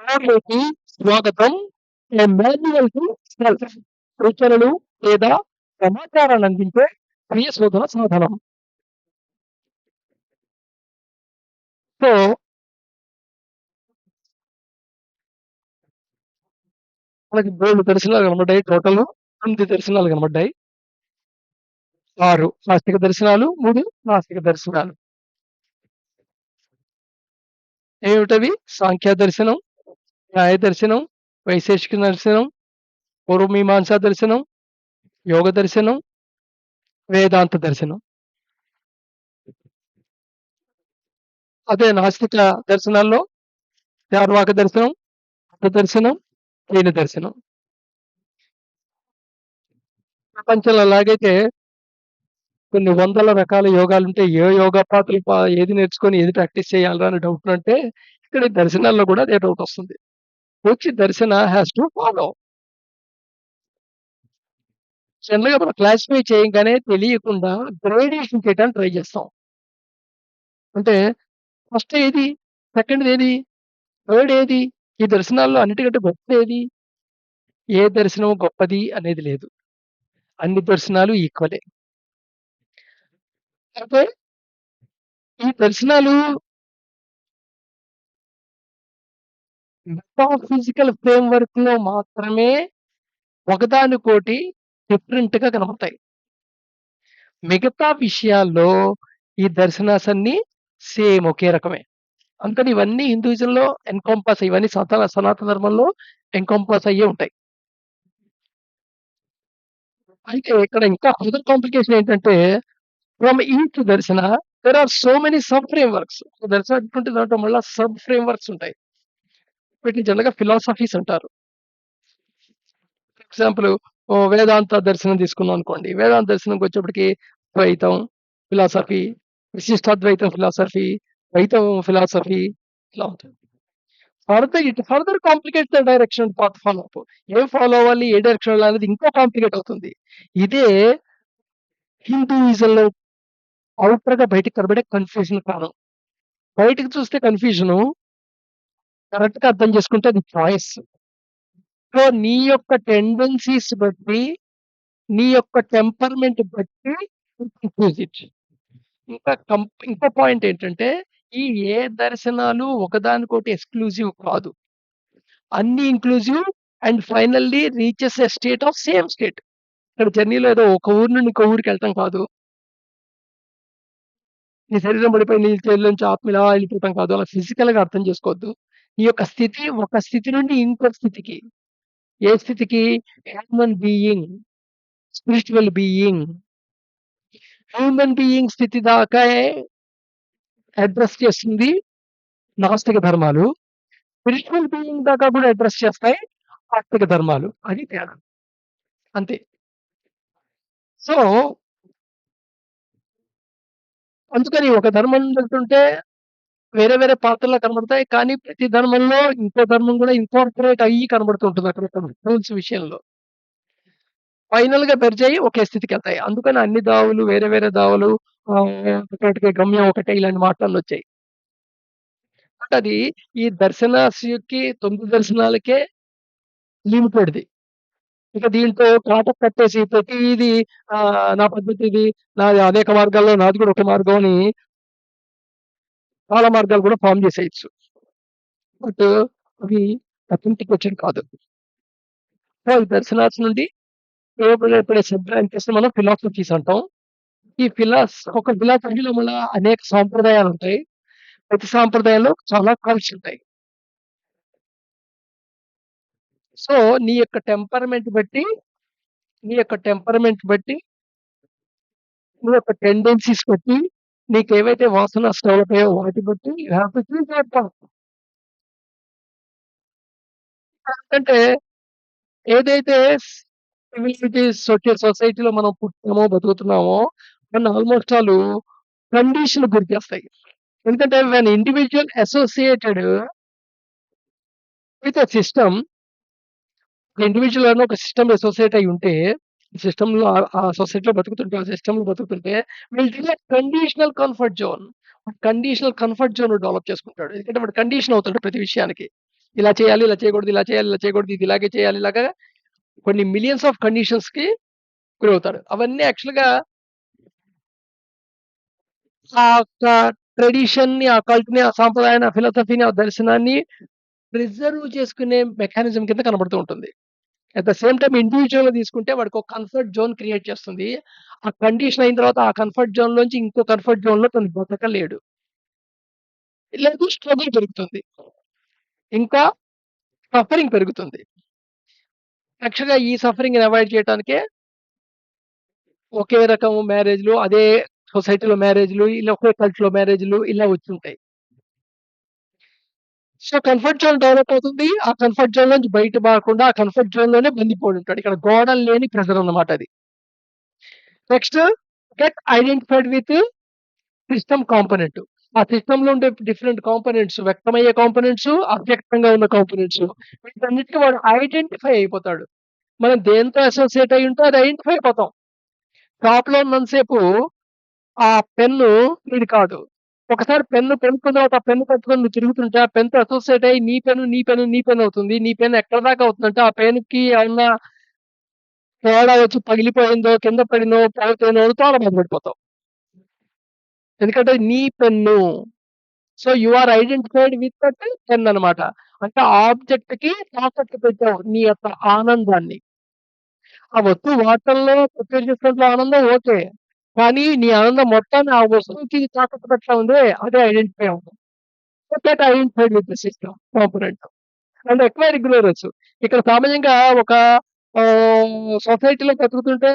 కోడ్‌లోకి స్వాగతం. ఏ manual to self సూచనలు లేదా సమాచారాన్ని అందించే స్వీయ శోధన సాధనం. సో, మనకి బోలెడు దర్శనాలు కనపడ్డాయి టోటలు 8 దర్శనాలు కనపడ్డాయి. 6 సాత్విక దర్శనాలు, 3 నాస్తిక దర్శనాలు. ఏమిటవి? సాంఖ్య దర్శనం, న్యాయ దర్శనం, వైశేషిక దర్శనం, పూర్వమీమాంసా దర్శనం, యోగ దర్శనం, వేదాంత దర్శనం. అదే నాస్తిక దర్శనాల్లో చార్వాక దర్శనం, బుద్ధ దర్శనం, జైన దర్శనం. ప్రపంచంలో ఎలాగైతే కొన్ని వందల రకాల యోగాలుంటే, ఏ యోగా పాత్రలు ఏది నేర్చుకొని, ఏది ప్రాక్టీస్ చేయాలిరా అని డౌట్‌లుంటే, ఇక్కడ ఈ దర్శనాల్లో కూడా అదే డౌటొస్తుంది. విచ్ దర్శన హాస్ టు ఫాలో. జనరల్‌గా మనం క్లాసిఫై చేయంగానే తెలియకుండా గ్రేడేషన్ చేయడానికి ట్రై చేస్తాం. అంటే ఫస్ట్ ఏది? సెకండ్‌దేది? థర్డ్ ఏది? ఈ దర్శనాల్లో అన్నిటికంటే గొప్పదేది? ఏ దర్శనం గొప్పది అనేది లేదు. అన్ని దర్శనాలు ఈక్వలే. అయితే ఈ దర్శనాలు మెటాఫిజికల్ ఫ్రేమ్‌వర్క్‌లో మాత్రమే ఒకదానికొకటి డిఫరెంట్‌గా కనపడతాయి. మిగతా విషయాల్లో ఈ దర్శనాస్ అన్నీ సేమ్ ఒకే రకమే. అందుకని ఇవన్నీ హిందూయిజంలో ఎన్‌కంపాస్ ఇవన్నీ సనాతన ధర్మంలో ఎన్‌కంపాస్ అయ్యే ఉంటాయి. అయితే ఇక్కడ ఇంకా ఫర్దర్ కాంప్లికేషన్ ఏంటంటే from each darshana there are so many sub frameworks. దర్శనం ఎటువంటి దాంట్లో మళ్ళా సబ్ ఫ్రేమ్‌వర్క్స్ ఉంటాయి. వీటిని జనరల్‌గా ఫిలాసఫీస్ అంటారు. ఫర్ ఎగ్జాంపుల్ వేదాంత దర్శనం తీసుకున్నాం అనుకోండి. వేదాంత దర్శనంకొచ్చేప్పటికి ద్వైతం ఫిలాసఫీ, విశిష్టాద్వైతం ఫిలాసఫీ, ద్వైతం ఫిలాసఫీ ఇట్లా ఉంటుంది. Further complicate the direction path follow up. ఏం ఫాలో అవ్వాలి? ఏ డైరెక్షన్ వెళ్ళాలనేది ఇంకా కాంప్లికేట్ అవుతుంది. ఇదే హిందూయిజంలో ఔటర్‌గా బయటికి కనబడే కన్‌ఫ్యూజన్ కారణం. బయటికి చూస్తే కన్‌ఫ్యూజను, కరెక్ట్‌గా అర్థం చేసుకుంటే అది చాయిస్. సో, నీ యొక్క టెండెన్సీస్ బట్టి, నీ యొక్క టెంపర్‌మెంట్ బట్టి యూ కెన్ చూజ్ ఇట్. ఇంకో పాయింట్ ఏంటంటే, ఈ ఏ దర్శనాలు ఒకదానికొకటి ఎక్స్‌క్లూజివ్ కాదు. అన్నీ inclusive and finally reaches a state of same state. ఇక్కడ జర్నీలో ఏదో ఒక ఊరు నుండి ఇంకో ఊరికెళ్ళటం కాదు. నీ శరీరం పడిపోయి నీ చేతిలోంచి ఆత్మ ఇలా ఎళ్ళిపోవటం కాదు. అలా ఫిజికల్‌గా అర్థం చేసుకోవద్దు. నీ యొక్క స్థితి ఒక స్థితి నుండి ఇంకో స్థితికి. ఏ స్థితికి? Human being, spiritual being. Human being స్థితి దాకే అడ్రెస్ చేస్తుంది నాస్తిక ధర్మాలు. స్పిరిచ్యువల్ బీయింగ్ దాకా కూడా అడ్రెస్ చేస్తాయి ఆస్తిక ధర్మాలు. అది తేడా. అంతే. సో, అందుకని ఒక ధర్మం వెళ్తుంటే వేరే వేరే పాత్రలా కనబడతాయి. కానీ ప్రతి ధర్మంలో ఇంకో ధర్మం కూడా ఇన్కార్పొరేట్ అయ్యి కనబడుతూ ఉంటుంది అక్కడ రూల్స్ విషయంలో. ఫైనల్‌గా మెర్జ్ అయ్యి ఒకే స్థితికెళ్తాయి. అందుకని అన్ని దావులు వేరే వేరే దావులు ఒకటికి గమ్యం ఒకటే ఇలాంటి మాటలన్నొచ్చాయి. బట్ అది ఈ దర్శనాస్‌కి 9 దర్శనాలకే లిమిటెడ్‌ది. ఇక దీంట్లో కాటకు కట్టేసి ప్రతీది నా పద్ధతి ఇది, నాది అనేక మార్గాల్లో నాది కూడా ఒక మార్గం అని చాలా మార్గాలు కూడా ఫార్మ్ చేసేయొచ్చు. బట్ అవి అథెంటికేటెడ్ కాదు. సో, ఈ దర్శనాస్ నుండి ఏర్పడే సబ్ బ్రాంచెస్‌ని మనం ఫిలాసఫీస్ అంటాం. ఈ ఒక ఫిలాసఫీలో మళ్ళా అనేక సాంప్రదాయాలుంటాయి. ప్రతి సాంప్రదాయంలో చాలా కల్ట్స్ ఉంటాయి. సో, నీ యొక్క టెంపర్‌మెంట్ బట్టి, నీ యొక్క టెంపర్‌మెంట్ బట్టి, నీ యొక్క టెండెన్సీస్ బట్టి, నీకేవైతే వాసనస్ డెవలప్ అయ్యాయో వాటి బట్టి you have to choose your path. ఎందుకంటే ఏదైతే సొసైటీలో మనం పుట్టామో, బతుకుతున్నామో మన ఆల్‌మోస్ట్ ఆల్ కండిషన్‌కి గురి చేస్తాయి. ఎందుకంటే when individual associated with a system, individual అని ఒక సిస్టమ్‌లో అసోసియేట్ అయ్యి ఉంటే, సిస్టమ్‌లో ఆ సొసైటీలో బతుకుతుంటే, ఆ సిస్టమ్‌లో బతుకుతుంటే will divide conditional comfort zone. Conditional comfort zone develop చేసుకుంటాడు. ఎందుకంటే వాడు కండిషన్ అవుతాడు ప్రతి విషయానికి. ఇలా చేయాలి, ఇలా చేయకూడదు, ఇలా చేయాలి, ఇలా చేయకూడదు, ఇది ఇలాగే చేయాలి. ఇలాగా కొన్ని మిలియన్స్ ఆఫ్ కండిషన్స్‌కి గురవుతాడు. అవన్నీ యాక్చువల్‌గా ఆ యొక్క ట్రెడిషన్‌ని, ఆ కల్ట్‌ని, ఆ సాంప్రదాయాన్ని, ఆ ఫిలాసఫీని, ఆ దర్శనాన్ని ప్రిజర్వ్ చేసుకునే మెకానిజం కింద కనబడుతూ ఉంటుంది. అట్ ద సేమ్ టైమ్ ఇండివిడ్యువల్‌గా తీసుకుంటే వాడికొక కంఫర్ట్ జోన్ క్రియేట్ చేస్తుంది. ఆ కండిషన్ అయిన తర్వాత ఆ కంఫర్ట్ జోన్‌లోంచి ఇంకో కంఫర్ట్ జోన్‌లో తను బతకలేడు. లేదు స్ట్రగుల్ పెరుగుతుంది. ఇంకా సఫరింగ్ పెరుగుతుంది. యాక్చువల్‌గా ఈ సఫరింగ్‌ని అవాయిడ్ చేయటానికే ఒకే రకం మ్యారేజ్‌లు, అదే సొసైటీలో మ్యారేజ్‌లు, ఇలా ఒకే కల్ట్‌లో మ్యారేజ్‌లు ఇలా వచ్చుంటాయి. సో, కంఫర్ట్ జోన్ డెవలప్ అవుతుంది. ఆ కంఫర్ట్ జోన్ నుంచి బయట పడకుండా ఆ కంఫర్ట్ జోన్‌లోనే బందిపోయుంటాడు. ఇక్కడ గోడలు లేని ప్రెజర్ అన్నమాట అది. Next get identified with system component. ఆ సిస్టమ్‌లో ఉండే డిఫరెంట్ కాంపోనెంట్స్ వ్యక్తమయ్యే కాంపోనెంట్స్, అవ్యక్తంగా ఉన్న కాంపోనెంట్స్ వీటన్నిటికి వాడు ఐడెంటిఫై అయిపోతాడు. మనం దేనితో అసోసియేట్ అయ్యుంటే అది ఐడెంటిఫై అయిపోతాం. షాప్‌లో ఉన్నంత సేపు ఆ పెన్ను నీది కాదు. ఒకసారి పెన్ను కొనుక్కున్న తర్వాత ఆ పెన్ను పట్టుకొని నువ్వు తిరుగుతుంటే ఆ పెన్‌తో అసోసియేట్ అయ్యి నీ పెన్ అవుతుంది. నీ పెన్ ఎక్కడి దాకా అవుతుందంటే ఆ పెన్‌కి ఏమన్నా తేడా వచ్చి పగిలిపోయిందో, కింద పడిందో, పోతేనో తోల మీద పడిపోతావు. ఎందుకంటే నీ pen. So, you are identified with that pen అన్నమాట. అంటే ఆ ఆబ్జెక్ట్‌కి తాకట్టు పెట్టావు నీ యొక్క ఆనందాన్ని. ఆ వస్తువు వాడటంలో ప్రిపేర్ చేసినట్లో ఆనందం ఓకే. కానీ నీ ఆనందం మొత్తాన్ని ఆ వస్తువుకి తాకట్టు పెట్టడం ఉందే అదే ఐడెంటిఫై అవ్వడం. So, that identified with the system component. And acquire ignorance. ఇక్కడ సామాన్యంగా ఒక సొసైటీలో బతుకుతుంటే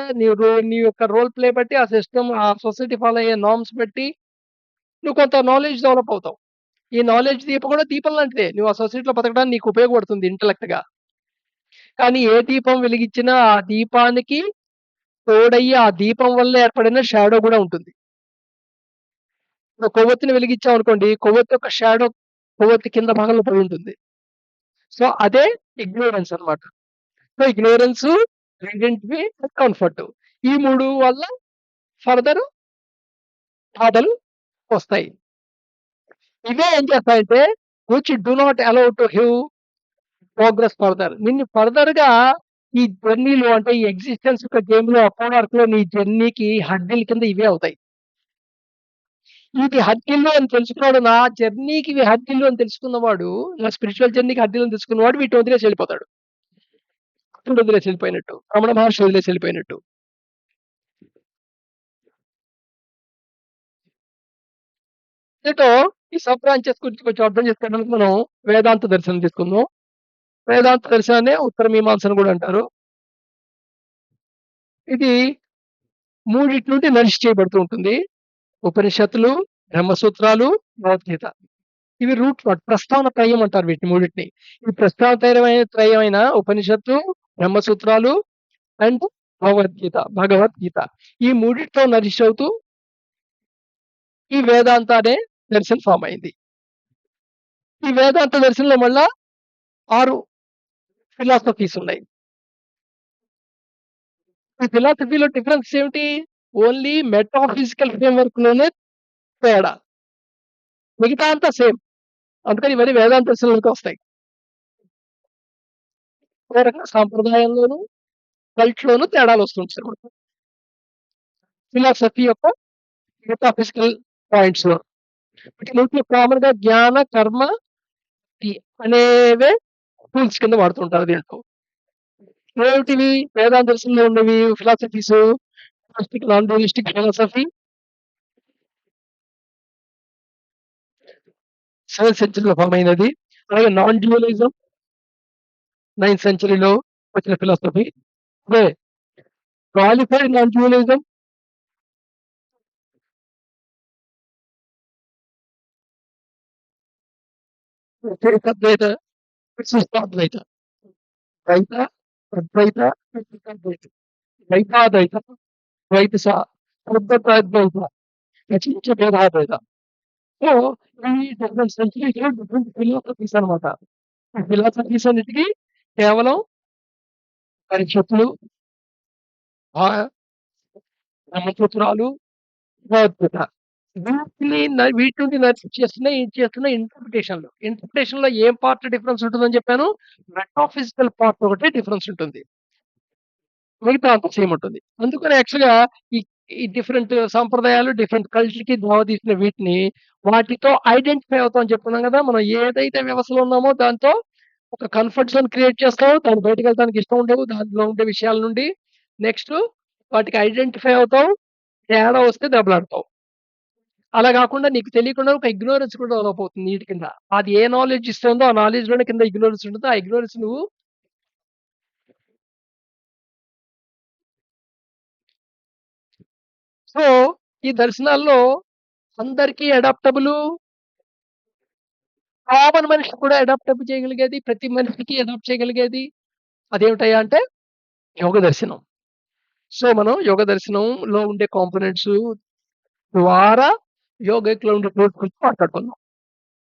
నీ యొక్క రోల్ ప్లే బట్టి ఆ సిస్టమ్ ఆ సొసైటీ ఫాలో అయ్యే నార్మ్స్ బట్టి నువ్వు కొంత నాలెడ్జ్ డెవలప్ అవుతావు. ఈ నాలెడ్జ్ దీపం కూడా దీపం లాంటిదే. నువ్వు ఆ సొసైటీలో బతకడానికి నీకు ఉపయోగపడుతుంది ఇంటెలెక్ట్‌గా. కానీ ఏ దీపం వెలిగించినా ఆ దీపానికి తోడయ్యి ఆ దీపం వల్ల ఏర్పడిన షాడో గూడా ఉంటుంది. ఇప్పుడు కొవ్వొత్తిని వెలిగించామనుకోండి, కొవ్వొత్తి యొక్క షాడో కొవ్వొత్తి కింద భాగంలో పడుంటుంది. సో, అదే ఇగ్నోరెన్స్ అన్నమాట. So, ignorance, identity, comfort. ఈ 3 వల్ల ఫర్దర్ బాధలు వస్తాయి. ఇవే ఏం చేస్తాయంటే which do not allow to give progress further. నిన్ను ఫర్దర్‌గా ఈ జర్నీలో అంటే ఈ ఎగ్జిస్టెన్స్ యొక్క గేమ్‌లో అప్పటి వరకులో నీ జర్నీకి హడ్డిల కింద ఇవే అవుతాయి. ఇది హద్దిల్లు అని తెలుసుకున్నాడు. నా జర్నీకి ఇవి హద్దిల్లు అని తెలుసుకున్నవాడు, నా స్పిరిచ్యువల్ జర్నీకి హద్దిల్లు అని తెలుసుకున్నవాడు వీటిని వదిలేసి వెళ్ళిపోతాడు. కృష్ణుడు వదిలేసి వెళ్ళిపోయినట్టు. రమణ మహర్షి వదిలేసి వెళ్ళిపోయినట్టు. దీంతో ఈ సబ్ బ్రాంచెస్ గురించి కొంచెం అర్థం చేసుకోవడానికి మనం వేదాంత దర్శనం తీసుకుందాం. వేదాంత దర్శనాన్నే ఉత్తర మీమాంస అని గూడా అంటారు. ఇది మూడిటి నుండి నరిష్ చేయబడుతూ ఉంటుంది. ఉపనిషత్తులు, బ్రహ్మసూత్రాలు, భగవద్గీత. ఇవి రూట్ వర్డ్ ప్రస్తావన త్రయం అంటారు వీటిని మూడిటిని. ఈ ప్రస్తావన త్రయమైన ఉపనిషత్తు, బ్రహ్మసూత్రాలు అండ్ భగవద్గీత. ఈ మూడిట్లో నరిష్ అవుతూ ఈ వేదాంత అనే దర్శనం ఫార్మ్ అయింది. ఈ వేదాంత దర్శనంలో మళ్ళా 6 ఫిలాసఫీస్ ఉన్నాయి. ఈ ఫిలాసఫీలో డిఫరెన్స్ ఏమిటి? ఓన్లీ మెటాఫిజికల్ ఫ్రేమ్‌వర్క్‌లోనే తేడా. మిగతా అంతా సేమ్. అందుకని ఇవన్నీ వేదాంత దర్శనంలోకే వస్తాయి. ఓ రకంగా సాంప్రదాయంలోను, కల్ట్‌లోను తేడాలొస్తుంటాయి. ఫిలాసఫీ యొక్క మెటాఫిజికల్ పాయింట్స్‌లో. వీటిలోకి కామన్‌గా జ్ఞాన, కర్మ, తి అనేవే టూల్స్ కింద వాడుతుంటారు దీంట్లో. ఏమిటివి వేదాంత దర్శనంలో ఉన్నవి ఫిలాసఫీసు, నాన్ డ్యూయలిస్టిక్ ఫిలాసఫీ 7th సెంచరీలో ఫార్మ్ అయినది. అలాగే నాన్ డ్యూయలిజం 9th సెంచరీలో వచ్చిన ఫిలాసఫీ. అదే క్వాలిఫైడ్ నాన్ డ్యూయలిజం ద్వైత, విశిష్టాద్వైత, ద్వైత, అద్వైత, విశిష్టాద్వైత, ద్వైతాద్వైత, ద్వైత శుద్ధద్వైత, నచించ భేదాద్వైత. సో, ఈ డిఫరెంట్ సెంచరీస్‌లో డిఫరెంట్ ఫిలాసఫీస్ అన్నమాట. ఈ ఫిలాసఫీస్ అన్నిటికి కేవలం ఉపనిషత్తులు, ఆహ్, బ్రహ్మసూత్రాలు, భగవద్గీత. వీటి నుండి నడిచేస్తున్నాయి, ఇది చేస్తున్నాయి ఇంటర్ప్రిటేషన్‌లు. ఇంటర్ప్రిటేషన్‌లో ఏం పార్ట్ డిఫరెన్స్ ఉంటుందని చెప్పాను? మెటాఫిజికల్ పార్ట్ ఒకటే డిఫరెన్స్ ఉంటుంది. మిగతా అంతా సేమ్ ఉంటుంది. అందుకని యాక్చువల్‌గా ఈ ఈ డిఫరెంట్ సంప్రదాయాలు, డిఫరెంట్ కల్చర్‌కి దారితీసిన వీటిని వాటితో ఐడెంటిఫై అవుతాం అని చెప్పుకున్నాం గదా! మనం ఏదైతే వ్యవస్థలో ఉన్నామో దాంతో ఒక కంఫర్ట్ జోన్ క్రియేట్ చేస్తాం. దాన్ని బయటికెళ్ళడానికి ఇష్టం ఉండవు. దాంట్లో ఉండే విషయాల నుండి. నెక్స్టు వాటికి ఐడెంటిఫై అవుతాం. తేడా వస్తే దెబ్బలాడతాం. అలా గాకుండా నీకు తెలియకుండా ఒక ఇగ్నోరెన్స్ కూడా డెవలప్ అవుతుంది ఈటి కింద. అది ఏ నాలెడ్జ్ ఇస్తుందో ఆ నాలెడ్జ్‌లోనే కింద ఇగ్నోరెన్స్ ఉంటుంది. ఆ ఇగ్నోరెన్స్ నువ్వు సో, ఈ దర్శనాల్లో అందరికీ అడాప్టబులు, కామన్ మనిషి కూడా అడాప్టబుల్ చేయగలిగేది, ప్రతి మనిషికి అడాప్ట్ చేయగలిగేది అదేమిటయ్యా అంటే యోగ దర్శనం. సో, మనం యోగ దర్శనంలో ఉండే కాంపోనెంట్స్ ద్వారా యోగలో ఉండే రూట్స్ గురించి మాట్లాడుకుందాం.